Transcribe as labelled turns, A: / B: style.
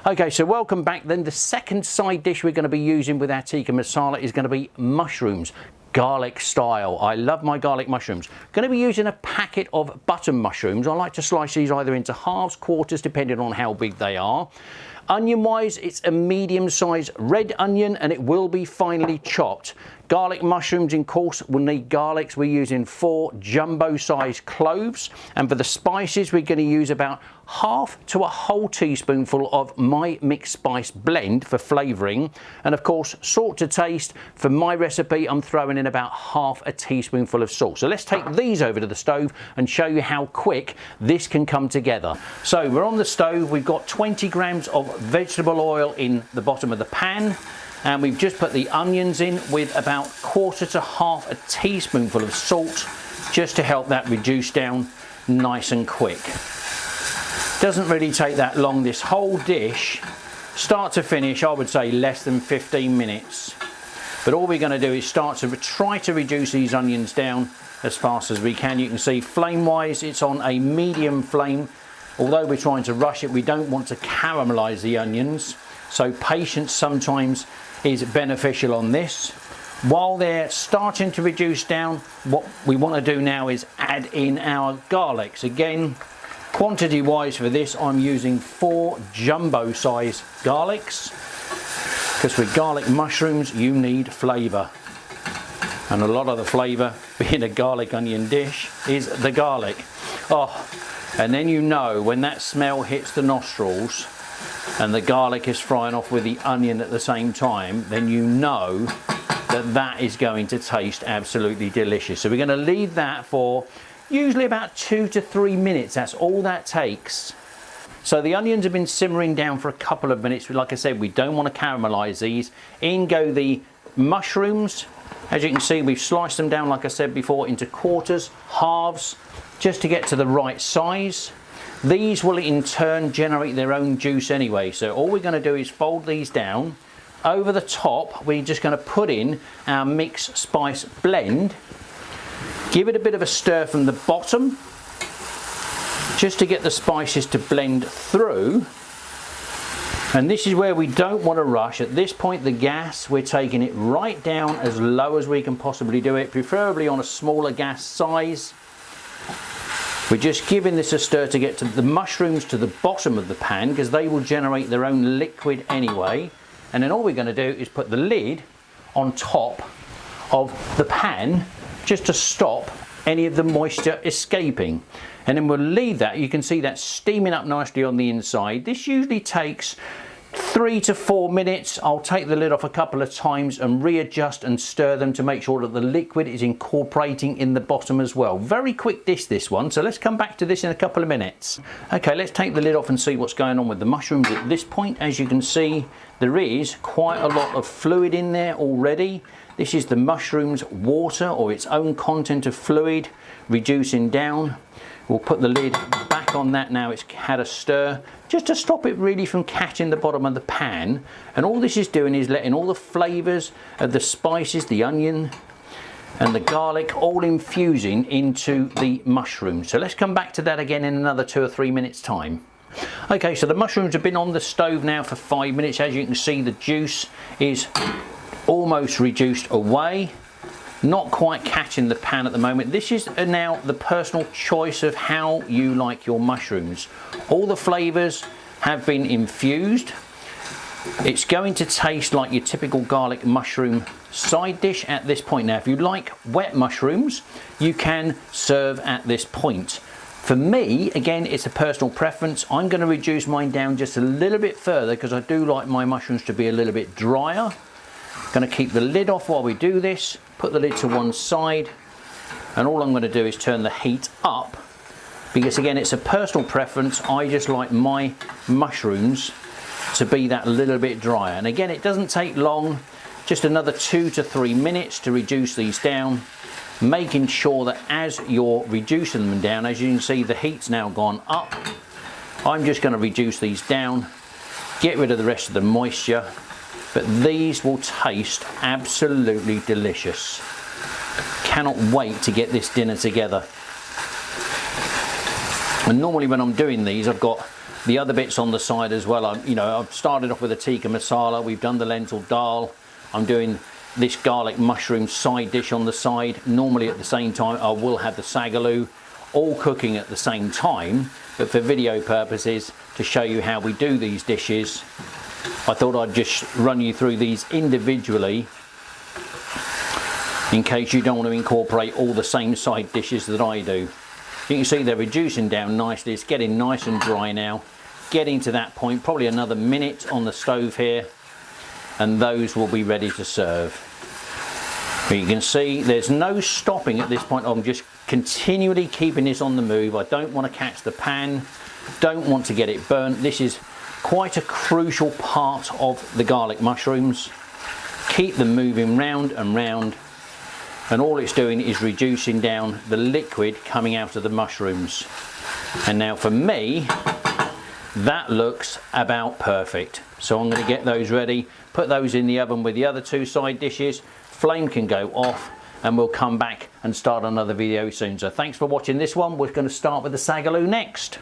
A: Okay, so welcome back then. The second side dish we're going to be using with our tikka masala is going to be mushrooms, garlic style. I love my garlic mushrooms. Going to be using a packet of button mushrooms. I like to slice these either into halves, quarters, depending on how big they are. Onion wise, it's a medium sized red onion and it will be finely chopped. Garlic mushrooms, in course, will need garlics. We're using 4 jumbo sized cloves, and for the spices we're going to use about half to a whole teaspoonful of my mixed spice blend for flavouring, and of course salt to taste. For my recipe I'm throwing in about half a teaspoonful of salt. So let's take these over to the stove and show you how quick this can come together. So we're on the stove, we've got 20 grams of vegetable oil in the bottom of the pan, and we've just put the onions in with about quarter to half a teaspoonful of salt, just to help that reduce down nice and quick. Doesn't really take that long. This whole dish, start to finish, I would say less than 15 minutes. But all we're going to do is start to try to reduce these onions down as fast as we can. You can see flame wise it's on a medium flame. Although we're trying to rush it, we don't want to caramelize the onions, so patience sometimes is beneficial on this. While they're starting to reduce down, what we want to do now is add in our garlics. Again, quantity wise for this I'm using 4 jumbo size garlics, because with garlic mushrooms you need flavour, and a lot of the flavour being a garlic onion dish is the garlic. And then you know when that smell hits the nostrils and the garlic is frying off with the onion at the same time, then you know that that is going to taste absolutely delicious. So we're going to leave that for usually about 2 to 3 minutes. That's all that takes. So the onions have been simmering down for a couple of minutes. Like I said, we don't want to caramelize these. In go the mushrooms. As you can see, we've sliced them down, like I said before, into quarters, halves, just to get to the right size. These will in turn generate their own juice anyway, so all we're going to do is fold these down. Over the top we're just going to put in our mixed spice blend, give it a bit of a stir from the bottom just to get the spices to blend through. And this is where we don't want to rush. At this point the gas, we're taking it right down as low as we can possibly do it, preferably on a smaller gas size. We're just giving this a stir to get to the mushrooms to the bottom of the pan, because they will generate their own liquid anyway. And then all we're going to do is put the lid on top of the pan just to stop any of the moisture escaping. And then we'll leave that. You can see that steaming up nicely on the inside. This usually takes 3 to 4 minutes. I'll take the lid off a couple of times and readjust and stir them to make sure that the liquid is incorporating in the bottom as well. Very quick dish, this one, so let's come back to this in a couple of minutes. Okay, let's take the lid off and see what's going on with the mushrooms at this point. As you can see, there is quite a lot of fluid in there already. This is the mushroom's water, or its own content of fluid, reducing down. We'll put the lid back on that now. It's had a stir just to stop it really from catching the bottom of the pan. And all this is doing is letting all the flavours of the spices, the onion and the garlic, all infusing into the mushrooms. So let's come back to that again in another 2 or 3 minutes time. Okay, so the mushrooms have been on the stove now for 5 minutes. As you can see, the juice is almost reduced away. Not quite catching the pan at the moment. This is now the personal choice of how you like your mushrooms. All the flavours have been infused. It's going to taste like your typical garlic mushroom side dish at this point. Now if you like wet mushrooms, you can serve at this point. For me, again, it's a personal preference. I'm going to reduce mine down just a little bit further because I do like my mushrooms to be a little bit drier. Going to keep the lid off while we do this, put the lid to one side, and all I'm going to do is turn the heat up, because again it's a personal preference. I just like my mushrooms to be that little bit drier, and again it doesn't take long, just another 2 to 3 minutes to reduce these down, making sure that as you're reducing them down, as you can see the heat's now gone up. I'm just going to reduce these down, get rid of the rest of the moisture. But these will taste absolutely delicious. Cannot wait to get this dinner together. And normally when I'm doing these, I've got the other bits on the side as well. I've started off with a tikka masala, we've done the lentil dal, I'm doing this garlic mushroom side dish on the side. Normally at the same time I will have the sagaloo, all cooking at the same time, but for video purposes, to show you how we do these dishes, I thought I'd just run you through these individually in case you don't want to incorporate all the same side dishes that I do. You can see they're reducing down nicely. It's getting nice and dry now. Getting to that point, probably another minute on the stove here, and those will be ready to serve. But you can see there's no stopping at this point. I'm just continually keeping this on the move. I don't want to catch the pan, don't want to get it burnt. This is quite a crucial part of the garlic mushrooms. Keep them moving round and round, and all it's doing is reducing down the liquid coming out of the mushrooms. And now for me, that looks about perfect. So I'm going to get those ready, put those in the oven with the other two side dishes. Flame can go off, and we'll come back and start another video soon. So thanks for watching this one. We're going to start with the sagaloo next.